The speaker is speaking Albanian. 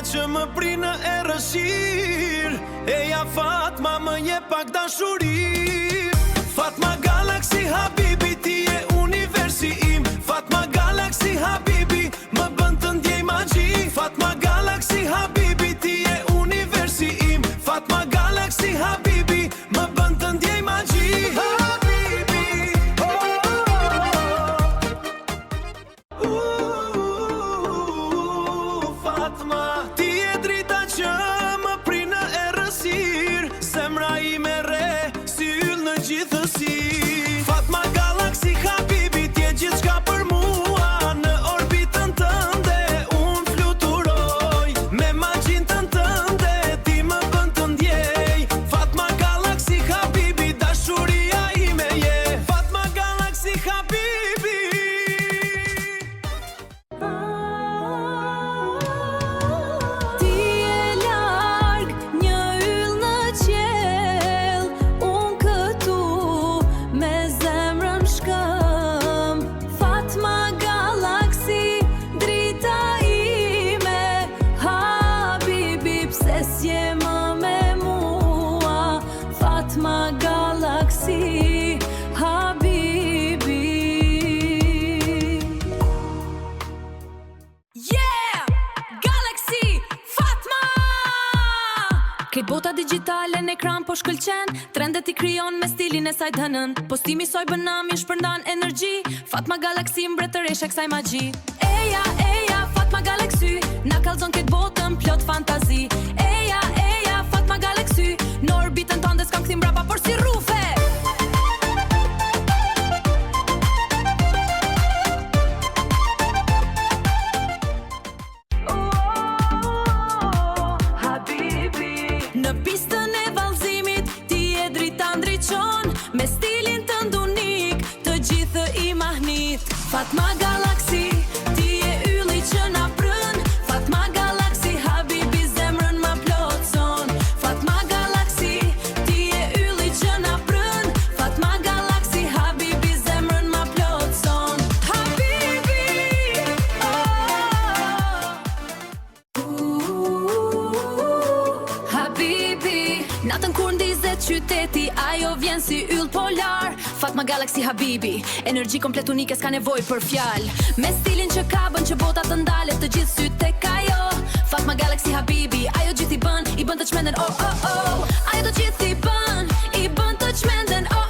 që më prinë e rëshir. Eja Fatma më je pak dashuri. Fatma Galaxy Habibi, ti je universi im. Fatma Galaxy Habibi, më bën të ndjej magji. Fatma Galaxy Habibi, ti je universi im. Fatma Galaxy Habibi, më bën të ndjej magji. Fatma, ti je drita që më prinë e rësir. Zemra ime re, si yll në gjithësi. Fatma Galaxy Habibi, ti je gjithçka për mua. Në orbitën tënde, unë fluturoj. Me magjin tënde, ti më bën të ndjej. Fatma Galaxy Habibi, dashuria ime je. Fatma Galaxy Habibi. Fatma Galaxy Habibi. Yeah! Galaxy Fatma! Këtë bota digjitale në ekran po shkëlqen. Trendet i kryon me stilin e saj dënën. Postimi soj bënami shpërndan energji. Fatma Galaxy mbretëresh e kësaj magji. Eja, eja, Fatma Galaxy na kallzon këtë botën plot fantazi. Eja, eja, Fatma Galaxy në orbitën tënde s'kam kthim brapa por si rrufe. Në pistën e vallëzimit ti je drita ndriçon. Me stilin tënd unik të gjithë i mahnit. Fatma Galaxy, ti je ylli që na prën. Fatma Galaxy Habibi, zemrën ma plotson. Fatma Galaxy, ti je ylli që na prën. Fatma Galaxy Habibi, zemrën ma plotson. Habibi, Habibi, natën kur ndizet qyteti, ajo vjen si yll polar. Fatma Galaxy Habibi, energji komplet unike, s'ka nevoj për fjal. Me stilin që ka bën që bota të ndalet të gjithë syt tek ajo. Fatma Galaxy Habibi, ajo gjithë i bën të çmenden, oh oh oh. Ajo të gjithë i bën të çmenden, oh